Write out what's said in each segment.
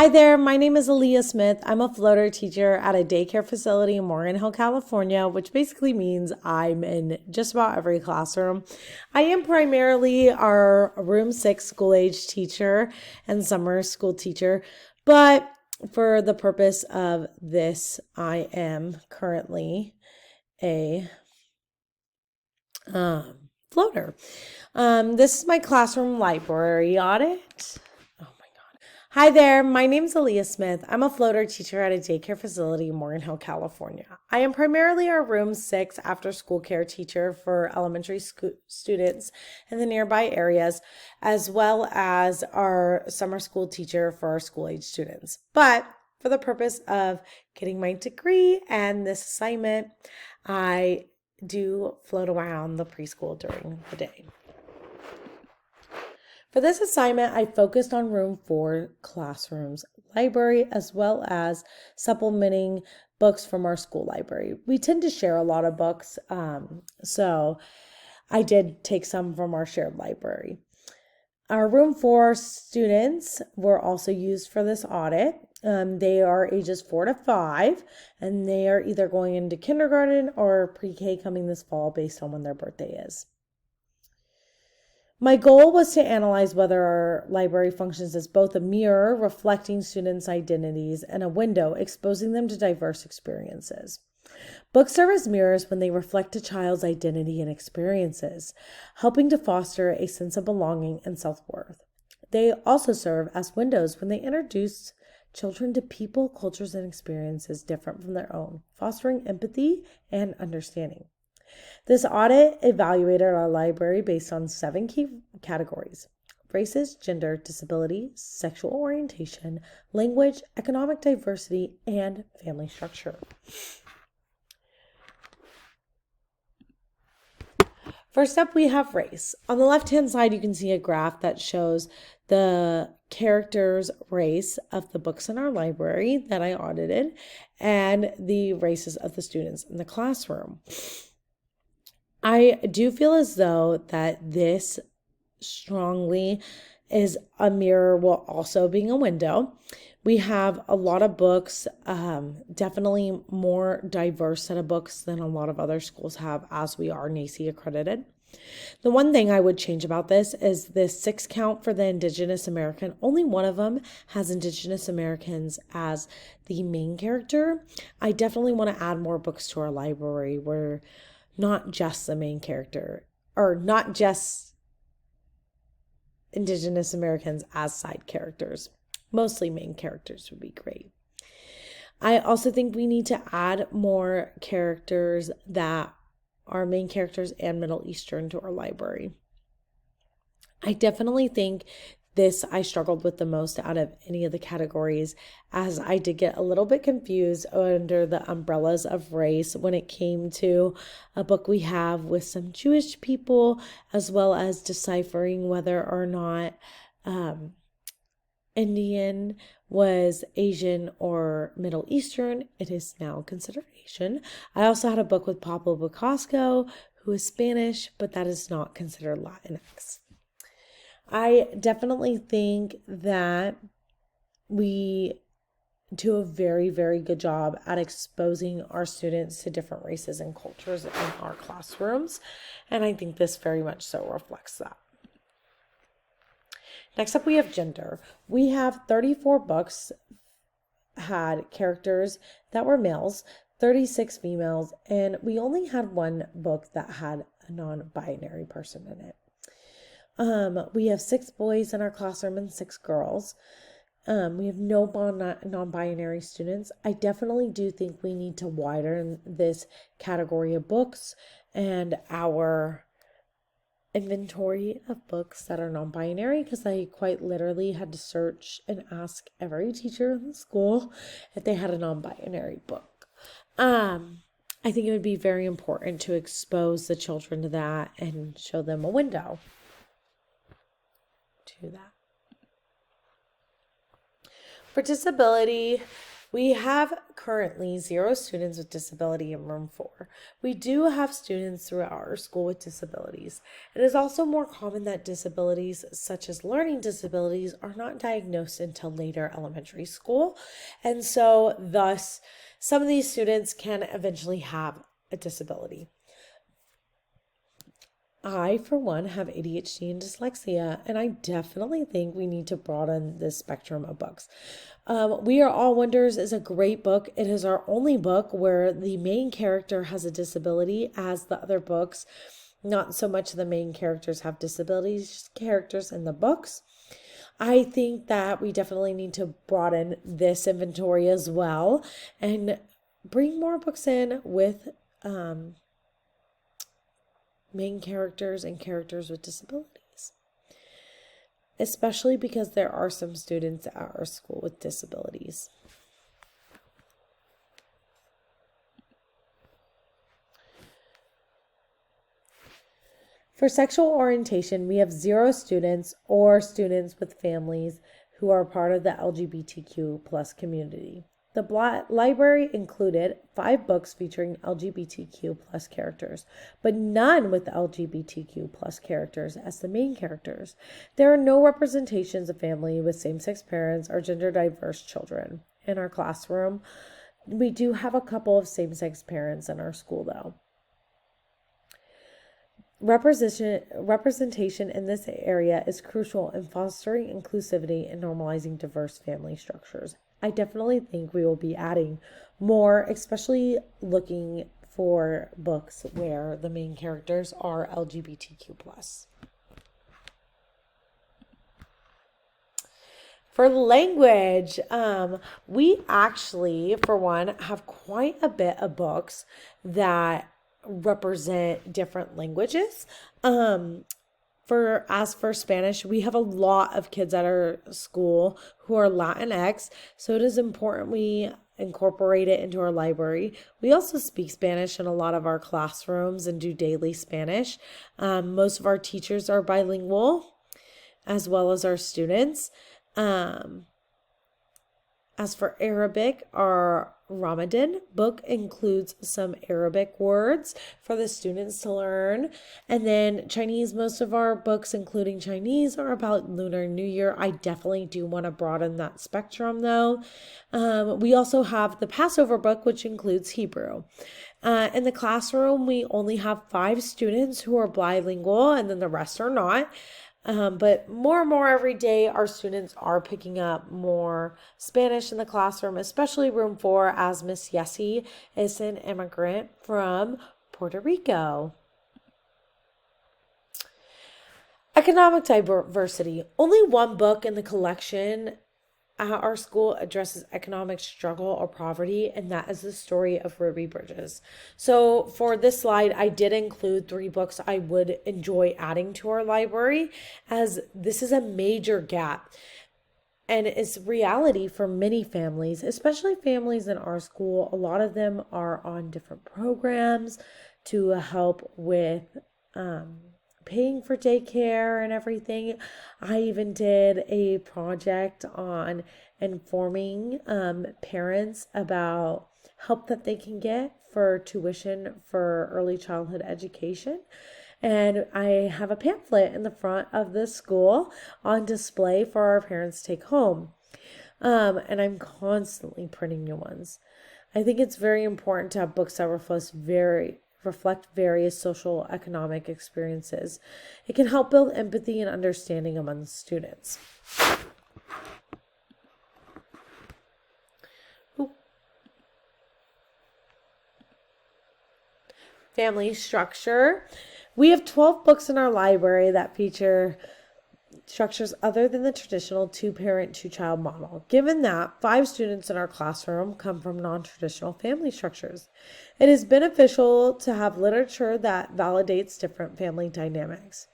Hi there, my name is Aaliyah Smith. I'm a floater teacher at a daycare facility in Morgan Hill, California, which basically means I'm in just about every classroom. I am primarily our room 6 school age teacher and summer school teacher, but for the purpose of this, I am currently a floater. This is my classroom library audit. Hi there, my name is Aaliyah Smith. I'm a floater teacher at a daycare facility in Morgan Hill, California. I am primarily our room 6 after school care teacher for elementary students in the nearby areas, as well as our summer school teacher for our school age students. But for the purpose of getting my degree and this assignment, I do float around the preschool during the day. For this assignment, I focused on room 4 classrooms, library, as well as supplementing books from our school library. We tend to share a lot of books, so I did take some from our shared library. Our room 4 students were also used for this audit. They are ages 4 to 5, and they are either going into kindergarten or pre-K coming this fall based on when their birthday is. My goal was to analyze whether our library functions as both a mirror reflecting students' identities and a window exposing them to diverse experiences. Books serve as mirrors when they reflect a child's identity and experiences, helping to foster a sense of belonging and self-worth. They also serve as windows when they introduce children to people, cultures, and experiences different from their own, fostering empathy and understanding. This audit evaluated our library based on 7 key categories: races, gender, disability, sexual orientation, language, economic diversity, and family structure. First up, we have race. On the left-hand side, you can see a graph that shows the characters' race of the books in our library that I audited and the races of the students in the classroom. I do feel as though that this strongly is a mirror while also being a window. We have a lot of books, definitely more diverse set of books than a lot of other schools have, as we are NAEYC accredited. The one thing I would change about this is this 6 count for the Indigenous American. Only one of them has Indigenous Americans as the main character. I definitely want to add more books to our library where not just the main character, or not just Indigenous Americans as side characters. Mostly main characters would be great. I also think we need to add more characters that are main characters and Middle Eastern to our library. I definitely think this I struggled with the most out of any of the categories, as I did get a little bit confused under the umbrellas of race when it came to a book we have with some Jewish people, as well as deciphering whether or not Indian was Asian or Middle Eastern. It is now considered Asian. I also had a book with Pablo Picasso, who is Spanish, but that is not considered Latinx. I definitely think that we do a very, very good job at exposing our students to different races and cultures in our classrooms, and I think this very much so reflects that. Next up, we have gender. We have 34 books had characters that were males, 36 females, and we only had one book that had a non-binary person in it. We have 6 boys in our classroom and 6 girls. We have no non-binary students. I definitely do think we need to widen this category of books and our inventory of books that are non-binary, because I quite literally had to search and ask every teacher in the school if they had a non-binary book. I think it would be very important to expose the children to that and show them a window to that. For disability, We have currently 0 students with disability in room 4. We do have students throughout our school with disabilities. It is also more common that disabilities, such as learning disabilities, are not diagnosed until later elementary school. And so, thus, some of these students can eventually have a disability. I, for one, have ADHD and dyslexia, and I definitely think we need to broaden this spectrum of books. We Are All Wonders is a great book. It is our only book where the main character has a disability, as the other books, not so much the main characters have disabilities, just characters in the books. I think that we definitely need to broaden this inventory as well and bring more books in with main characters and characters with disabilities, especially because there are some students at our school with disabilities. For sexual orientation, we have 0 students or students with families who are part of the LGBTQ plus community. The library included 5 books featuring LGBTQ plus characters, but none with LGBTQ plus characters as the main characters. There are no representations of family with same-sex parents or gender diverse children in our classroom. We do have a couple of same-sex parents in our school, though. Representation in this area is crucial in fostering inclusivity and normalizing diverse family structures. I definitely think we will be adding more, especially looking for books where the main characters are LGBTQ+. For language, we actually, for one, have quite a bit of books that represent different languages. As for Spanish, we have a lot of kids at our school who are Latinx, so it is important we incorporate it into our library. We also speak Spanish in a lot of our classrooms and do daily Spanish. Most of our teachers are bilingual, as well as our students. As for Arabic, our Ramadan book includes some Arabic words for the students to learn. And then Chinese, most of our books, including Chinese, are about Lunar New Year. I definitely do want to broaden that spectrum, though. We also have the Passover book, which includes Hebrew. In the classroom, we only have 5 students who are bilingual, and then the rest are not. But more and more every day, our students are picking up more Spanish in the classroom, especially room 4, as Miss Yessie is an immigrant from Puerto Rico. Economic diversity. Only one book in the collection at our school addresses economic struggle or poverty, and that is the story of Ruby Bridges. So for this slide, I did include 3 books I would enjoy adding to our library, as this is a major gap. And it's reality for many families, especially families in our school. A lot of them are on different programs to help with paying for daycare and everything. I even did a project on informing parents about help that they can get for tuition for early childhood education. And I have a pamphlet in the front of the school on display for our parents to take home. And I'm constantly printing new ones. I think it's very important to have books that reflect various social economic experiences. It can help build empathy and understanding among students. Family structure. We have 12 books in our library that feature structures other than the traditional 2-parent, 2-child model. Given that 5 students in our classroom come from non-traditional family structures, it is beneficial to have literature that validates different family dynamics.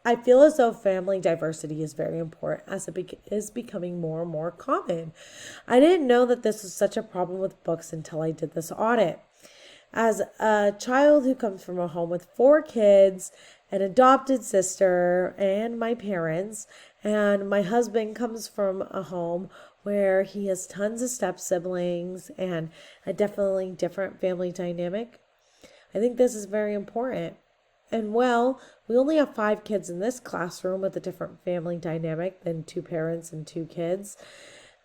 I feel as though family diversity is very important, as it is becoming more and more common. I didn't know that this was such a problem with books until I did this audit. As a child who comes from a home with 4 kids, an adopted sister, and my parents, and my husband comes from a home where he has tons of step siblings and a definitely different family dynamic. I think this is very important. And well, we only have 5 kids in this classroom with a different family dynamic than 2 parents and 2 kids.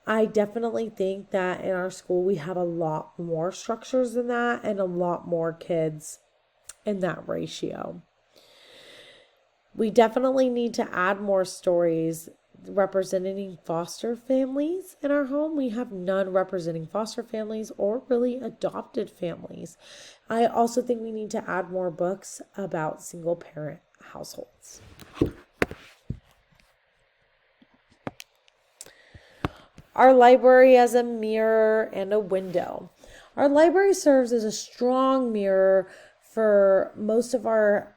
I definitely think that in our school we have a lot more structures than that and a lot more kids in that ratio. We definitely need to add more stories representing foster families in our home. We have none representing foster families or really adopted families. I also think we need to add more books about single parent households. Our library as a mirror and a window. Our library serves as a strong mirror for most of our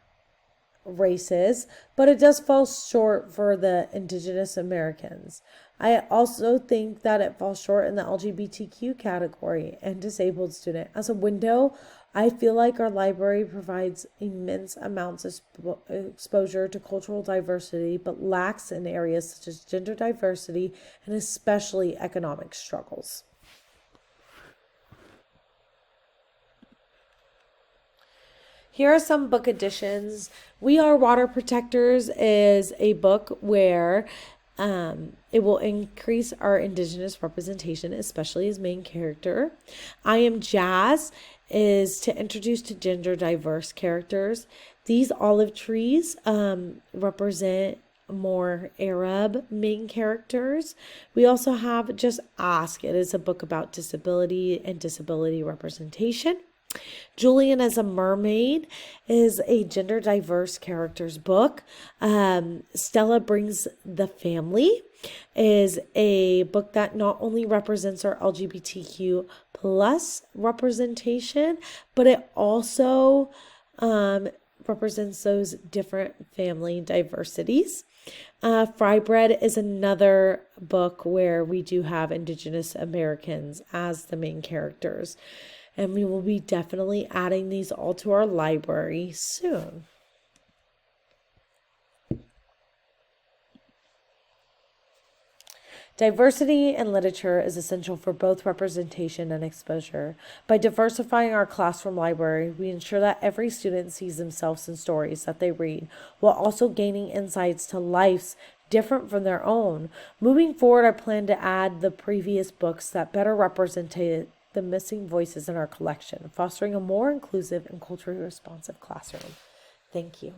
races, but it does fall short for the Indigenous Americans. I also think that it falls short in the LGBTQ category and disabled student. As a window, I feel like our library provides immense amounts of exposure to cultural diversity, but lacks in areas such as gender diversity and especially economic struggles. Here are some book additions. We Are Water Protectors is a book where it will increase our Indigenous representation, especially as main character. I Am Jazz is to introduce to gender diverse characters. These olive trees represent more Arab main characters. We also have Just Ask. It is a book about disability and disability representation. Julian as a Mermaid is a gender diverse characters book. Stella Brings the Family is a book that not only represents our LGBTQ plus representation, but it also represents those different family diversities. Fry Bread is another book where we do have Indigenous Americans as the main characters. And we will be definitely adding these all to our library soon. Diversity in literature is essential for both representation and exposure. By diversifying our classroom library, we ensure that every student sees themselves in stories that they read, while also gaining insights to lives different from their own. Moving forward, I plan to add the previous books that better represented the missing voices in our collection, fostering a more inclusive and culturally responsive classroom. Thank you.